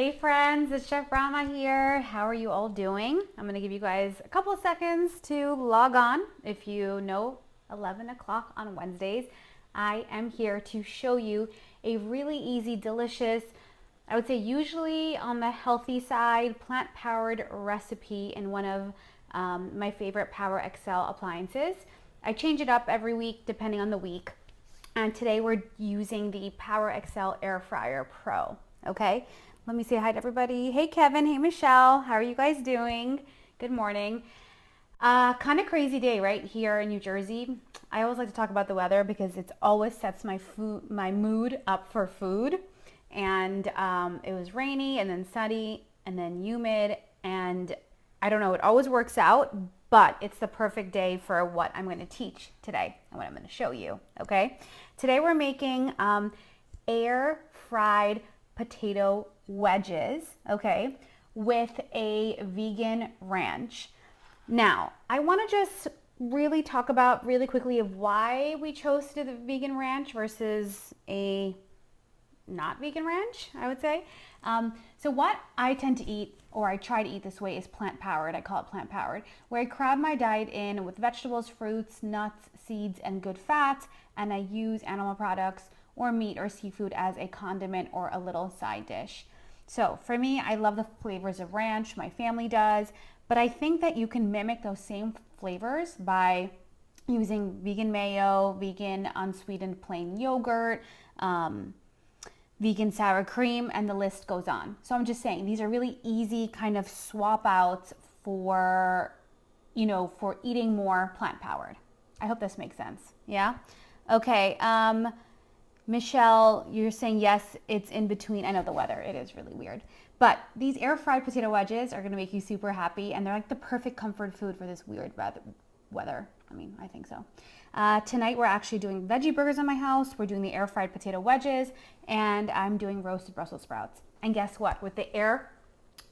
Hey friends, it's Chef Rama here. How are you all doing? I'm gonna give you guys a couple of seconds to log on. If you know 11 o'clock on Wednesdays, I am here to show you a really easy, delicious, I would say usually on the healthy side, plant-powered recipe in one of my favorite PowerXL appliances. I change it up every week depending on the week. And today we're using the PowerXL Air Fryer Pro, okay? Let me say hi to everybody. Hey Kevin, hey Michelle, how are you guys doing? Good morning. Kind of crazy day right here in New Jersey. I always like to talk about the weather because it always sets my mood up for food. And it was rainy and then sunny and then humid, and I don't know, it always works out, but it's the perfect day for what I'm going to teach today and what I'm going to show you, okay? Today we're making air fried potato wedges, okay, with a vegan ranch. Now, I want to just really talk about really quickly of why we chose to do the vegan ranch versus a not vegan ranch, I would say. So what I tend to eat, or I try to eat this way, is plant-powered. I call it plant-powered, where I crowd my diet in with vegetables, fruits, nuts, seeds, and good fats, and I use animal products or meat or seafood as a condiment or a little side dish. So for me, I love the flavors of ranch. My family does, but I think that you can mimic those same flavors by using vegan mayo, vegan unsweetened plain yogurt, vegan sour cream, and the list goes on. So I'm just saying these are really easy kind of swap outs for, you know, for eating more plant-powered. I hope this makes sense. Yeah? Okay. Michelle, you're saying yes, it's in between. I know the weather, it is really weird. But these air fried potato wedges are gonna make you super happy, and they're like the perfect comfort food for this weird weather. I mean, I think so. Tonight we're actually doing veggie burgers in my house. We're doing the air fried potato wedges, and I'm doing roasted Brussels sprouts. And guess what? With the Air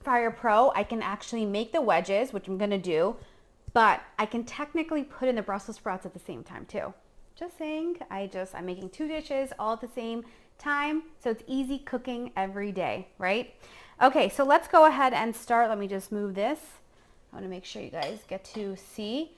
Fryer Pro, I can actually make the wedges, which I'm gonna do, but I can technically put in the Brussels sprouts at the same time too. Just saying, I'm making two dishes all at the same time, so it's easy cooking every day, right? Okay, so let's go ahead and start. Let me just move this. I wanna make sure you guys get to see.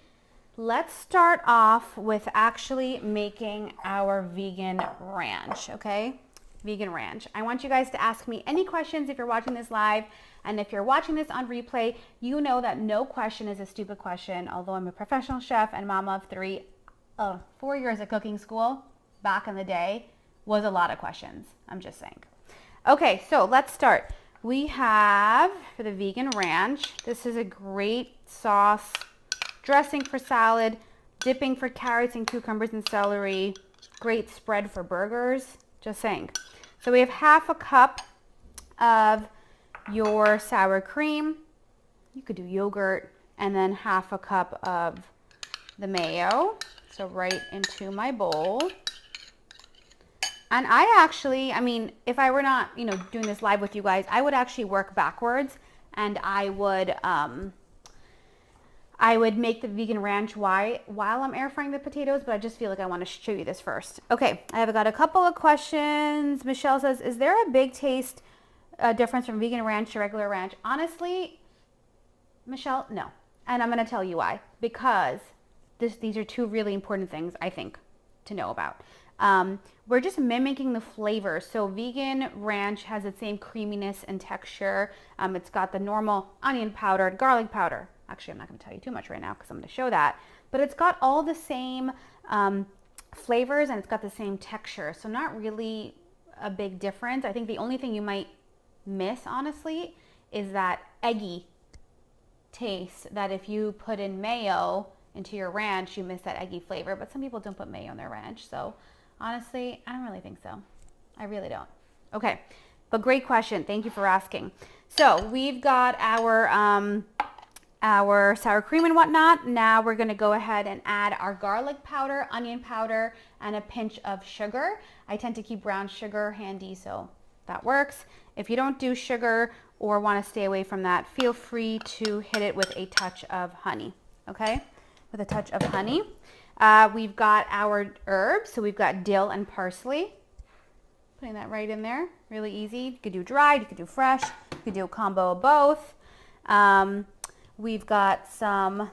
Let's start off with actually making our vegan ranch, okay? Vegan ranch. I want you guys to ask me any questions if you're watching this live, and if you're watching this on replay, you know that no question is a stupid question. Although I'm a professional chef and mama of 4 years at cooking school back in the day was a lot of questions. I'm just saying. Okay, so let's start. We have, for the vegan ranch, this is a great sauce, dressing for salad, dipping for carrots and cucumbers and celery, great spread for burgers, just saying. So we have half a cup of your sour cream, you could do yogurt, and then half a cup of the mayo. So right into my bowl. And I mean, if I were not, you know, doing this live with you guys, I would actually work backwards, and I would make the vegan ranch while I'm air frying the potatoes, but I just feel like I want to show you this first. Okay, I have got a couple of questions. Michelle says, is there a big taste difference from vegan ranch to regular ranch? Honestly, Michelle, no. And I'm going to tell you why. Because these are two really important things, I think, to know about. We're just mimicking the flavor. So vegan ranch has the same creaminess and texture. It's got the normal onion powder, garlic powder. Actually, I'm not going to tell you too much right now because I'm going to show that. But it's got all the same flavors, and it's got the same texture. So not really a big difference. I think the only thing you might miss, honestly, is that eggy taste that if you put in mayo into your ranch, you miss that eggy flavor. But some people don't put mayo in their ranch. So honestly, I don't really think so. I really don't. Okay, but great question. Thank you for asking. So we've got our sour cream and whatnot. Now we're gonna go ahead and add our garlic powder, onion powder, and a pinch of sugar. I tend to keep brown sugar handy, so that works. If you don't do sugar or wanna stay away from that, feel free to hit it with a touch of honey, okay? With a touch of honey. We've got our herbs, so we've got dill and parsley. Putting that right in there, really easy. You could do dried, you could do fresh. You could do a combo of both. We've got some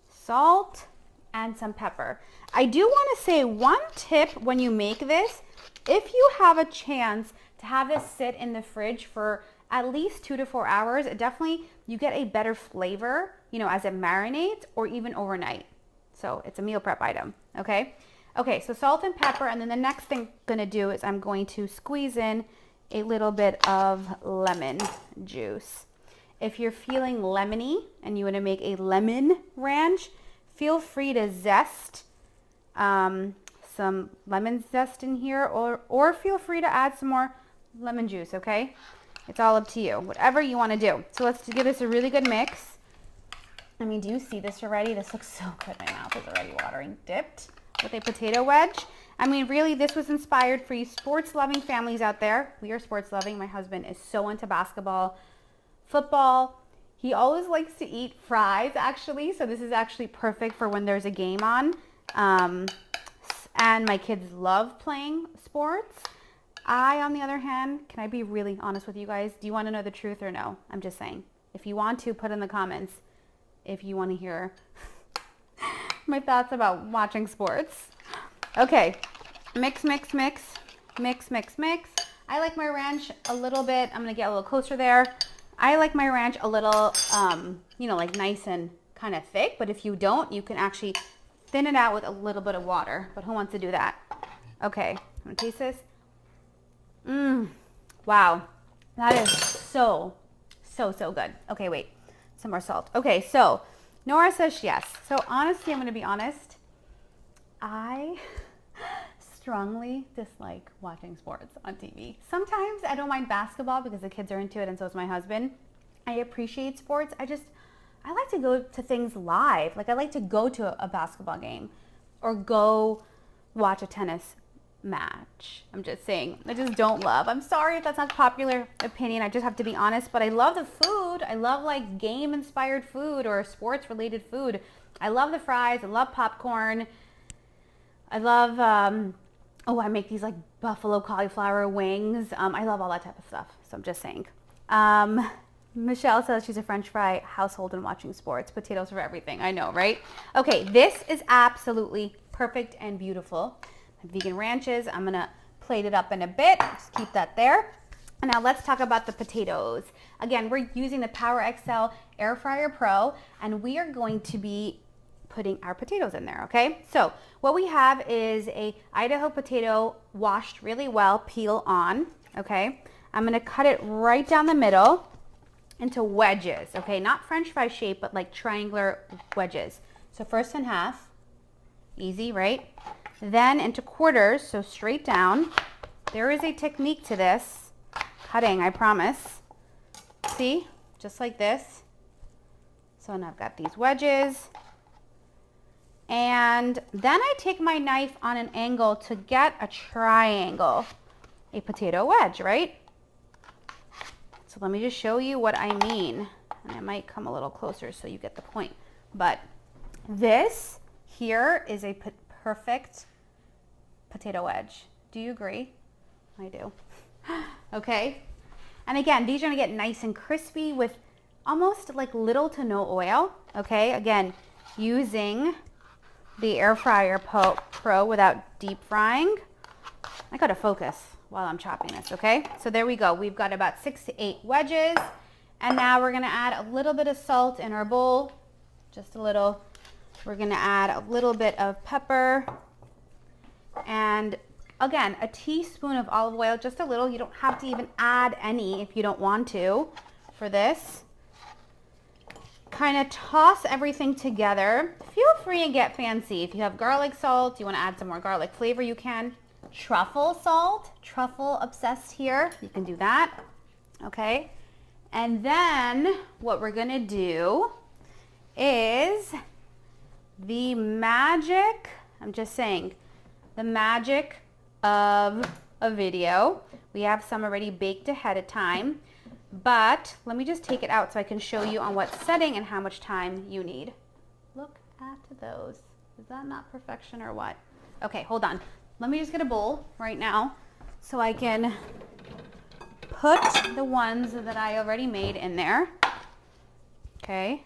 salt and some pepper. I do want to say one tip when you make this, if you have a chance to have this sit in the fridge for at least 2 to 4 hours, it definitely, you get a better flavor, you know, as it marinates or even overnight. So it's a meal prep item, okay? Okay, so salt and pepper, and then the next thing I'm gonna do is I'm going to squeeze in a little bit of lemon juice. If you're feeling lemony and you wanna make a lemon ranch, feel free to zest some lemon zest in here, or feel free to add some more lemon juice, okay? It's all up to you, whatever you wanna do. So let's give this a really good mix. I mean, do you see this already? This looks so good. My mouth is already watering. Dipped with a potato wedge. I mean, really, this was inspired for you sports-loving families out there. We are sports-loving. My husband is so into basketball, football. He always likes to eat fries, actually. So this is actually perfect for when there's a game on. And my kids love playing sports. I, on the other hand, can I be really honest with you guys? Do you want to know the truth or no? I'm just saying. If you want to, put in the comments if you want to hear my thoughts about watching sports. Okay, mix, mix, mix, mix, mix, mix. I like my ranch a little bit. I'm going to get a little closer there. I like my ranch a little, you know, like nice and kind of thick. But if you don't, you can actually thin it out with a little bit of water. But who wants to do that? Okay, I'm going to taste this. Wow, that is so good. Okay, wait, some more salt. Okay, so Nora says yes. So honestly, I'm going to be honest. I strongly dislike watching sports on TV. Sometimes I don't mind basketball because the kids are into it and so is my husband. I appreciate sports. I like to go to things live. Like I like to go to a basketball game or go watch a tennis match. I'm just saying, I just don't love. I'm sorry if that's not a popular opinion. I just have to be honest, but I love the food. I love like game inspired food or sports related food. I love the fries. I love popcorn. I love, I make these like buffalo cauliflower wings. I love all that type of stuff. So I'm just saying. Michelle says she's a French fry household and watching sports. Potatoes for everything. I know, right? Okay, this is absolutely perfect and beautiful. Vegan ranches. I'm gonna plate it up in a bit. Just keep that there. And now let's talk about the potatoes. Again, we're using the PowerXL Air Fryer Pro, and we are going to be putting our potatoes in there, okay? So what we have is a Idaho potato washed really well, peel on, okay? I'm gonna cut it right down the middle into wedges, okay? Not French fry shape, but like triangular wedges. So first in half, easy, right? Then into quarters, so straight down. There is a technique to this cutting, I promise. See, just like this. So now I've got these wedges. And then I take my knife on an angle to get a triangle, a potato wedge, right? So let me just show you what I mean. And I might come a little closer so you get the point. But this here is a perfect potato wedge. Do you agree? I do. Okay. And again, these are gonna get nice and crispy with almost like little to no oil. Okay. Again, using the Air Fryer Pro without deep frying. I gotta focus while I'm chopping this. Okay. So there we go. We've got about 6 to 8 wedges. And now we're gonna add a little bit of salt in our bowl. Just a little. We're gonna add a little bit of pepper. And again, a teaspoon of olive oil, just a little. You don't have to even add any if you don't want to for this. Kind of toss everything together. Feel free and get fancy. If you have garlic salt, you want to add some more garlic flavor, you can. Truffle salt, truffle obsessed here. You can do that. Okay. And then what we're going to do is the magic, I'm just saying, the magic of a video. We have some already baked ahead of time, but let me just take it out so I can show you on what setting and how much time you need. Look at those. Is that not perfection or what? Okay, hold on. Let me just get a bowl right now so I can put the ones that I already made in there. Okay.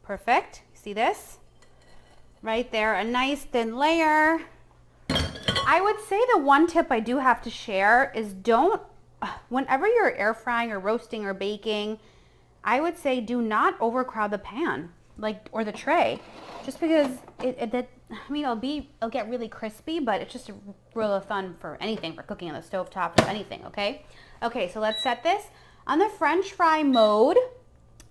Perfect. See this? Right there, a nice thin layer. I would say the one tip I do have to share is whenever you're air frying or roasting or baking, I would say do not overcrowd the pan, or the tray, just because it'll get really crispy, but it's just a rule of thumb for anything, for cooking on the stovetop or anything, okay? Okay, so let's set this on the French fry mode.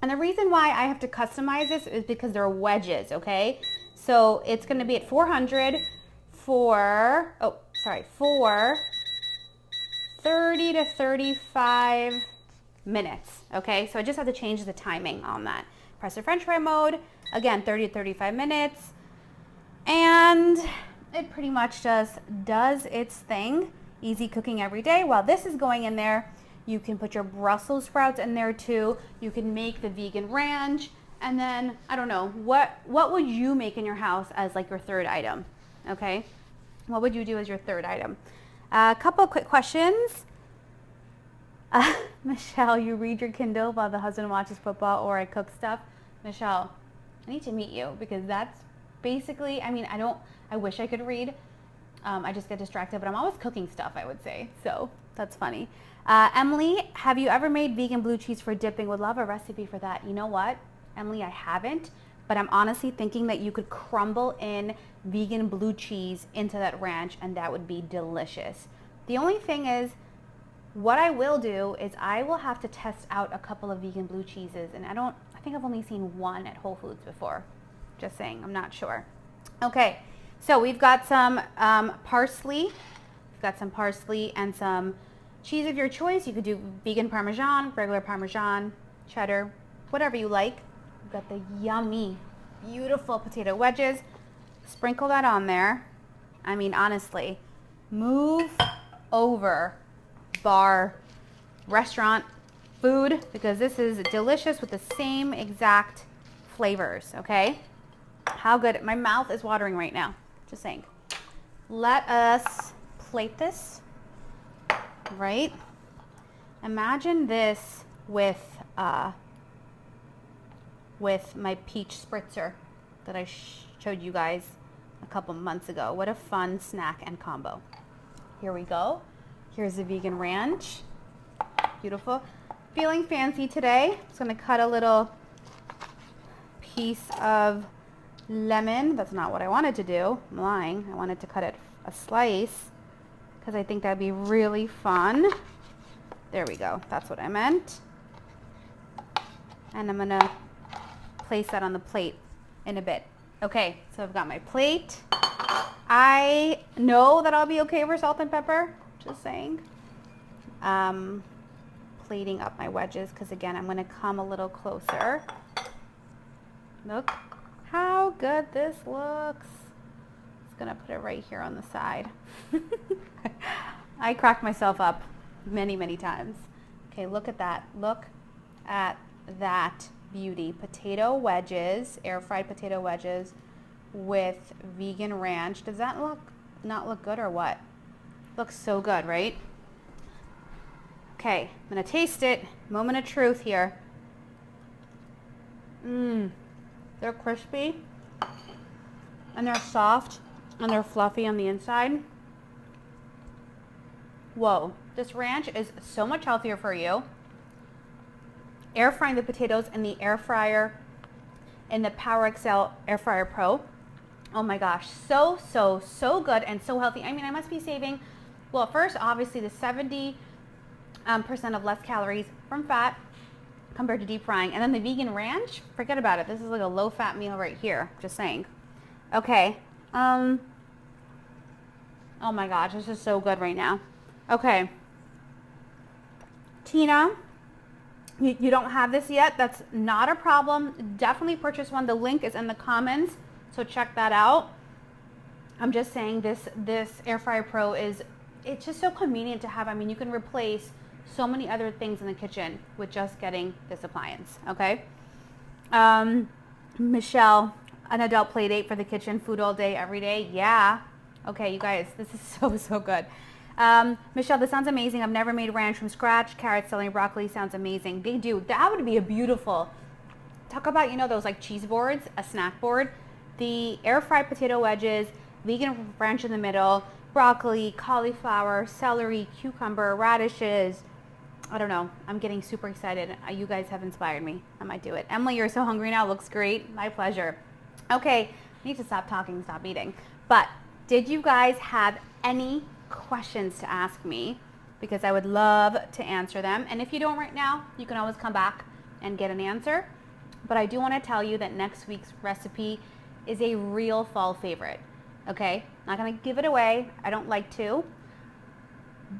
And the reason why I have to customize this is because they're wedges, okay? So it's gonna be at 400 for 30 to 35 minutes, okay? So I just have to change the timing on that. Press the French fry mode, again, 30 to 35 minutes. And it pretty much just does its thing. Easy cooking every day. While this is going in there, you can put your Brussels sprouts in there too. You can make the vegan ranch. And then, I don't know, what would you make in your house as like your third item? Okay, what would you do as your third item? A couple of quick questions. Michelle, you read your Kindle while the husband watches football or I cook stuff. Michelle, I need to meet you because that's basically, I wish I could read. I just get distracted, but I'm always cooking stuff, I would say. So that's funny. Emily, have you ever made vegan blue cheese for dipping? Would love a recipe for that. You know what, Emily, I haven't, but I'm honestly thinking that you could crumble in vegan blue cheese into that ranch and that would be delicious. The only thing is, what I will do is I will have to test out a couple of vegan blue cheeses, and I think I've only seen one at Whole Foods before. Just saying, I'm not sure. Okay, so we've got some parsley. We've got some parsley and some cheese of your choice. You could do vegan Parmesan, regular Parmesan, cheddar, whatever you like. We've got the yummy, beautiful potato wedges. Sprinkle that on there. I mean, honestly, move over bar, restaurant, food, because this is delicious with the same exact flavors, okay? How good. My mouth is watering right now. Just saying. Let us plate this, right? Imagine this with my peach spritzer that I showed you guys a couple months ago. What a fun snack and combo. Here we go. Here's the vegan ranch. Beautiful. Feeling fancy today. Just gonna cut a little piece of lemon. That's not what I wanted to do. I'm lying. I wanted to cut it a slice because I think that'd be really fun. There we go. That's what I meant. And I'm gonna place that on the plate in a bit. Okay, so I've got my plate. I know that I'll be okay for salt and pepper. Just saying. Plating up my wedges because again, I'm gonna come a little closer. Look how good this looks. Just gonna put it right here on the side. I cracked myself up many, many times. Okay, look at that. Look at that beauty. Potato wedges, air fried potato wedges with vegan ranch. Does that not look good or what? Looks so good, right? Okay, I'm gonna taste it. Moment of truth here. They're crispy and they're soft and they're fluffy on the inside. Whoa, this ranch is so much healthier for you. Air frying the potatoes in the air fryer, in the PowerXL Air Fryer Pro. Oh my gosh, so good and so healthy. I mean, I must be saving, well, first, obviously the 70% of less calories from fat compared to deep frying. And then the vegan ranch, forget about it. This is like a low fat meal right here, just saying. Okay. Oh my gosh, this is so good right now. Okay. Tina, you don't have this yet. That's not a problem. Definitely purchase one. The link is in the comments, so check that out. I'm just saying this Air Fryer Pro it's just so convenient to have. I mean, you can replace so many other things in the kitchen with just getting this appliance, okay? Michelle, an adult play date for the kitchen, food all day, every day. Yeah. Okay, you guys, this is so good. Michelle, this sounds amazing. I've never made ranch from scratch. Carrots, celery, broccoli sounds amazing. They do. That would be a beautiful. Talk about, you know, those like cheese boards, a snack board. The air fried potato wedges, vegan ranch in the middle, broccoli, cauliflower, celery, cucumber, radishes. I don't know. I'm getting super excited. You guys have inspired me. I might do it. Emily, you're so hungry now. Looks great. My pleasure. Okay, I need to stop talking, stop eating. But did you guys have any questions to ask me? Because I would love to answer them. And if you don't right now, you can always come back and get an answer. But I do want to tell you that next week's recipe is a real fall favorite. Okay, not going to give it away. I don't like to.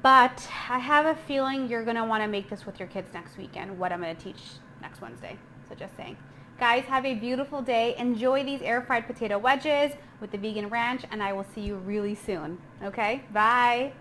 But I have a feeling you're going to want to make this with your kids next weekend, what I'm going to teach next Wednesday. So just saying. Guys, have a beautiful day. Enjoy these air fried potato wedges with the vegan ranch, and I will see you really soon. Okay, bye.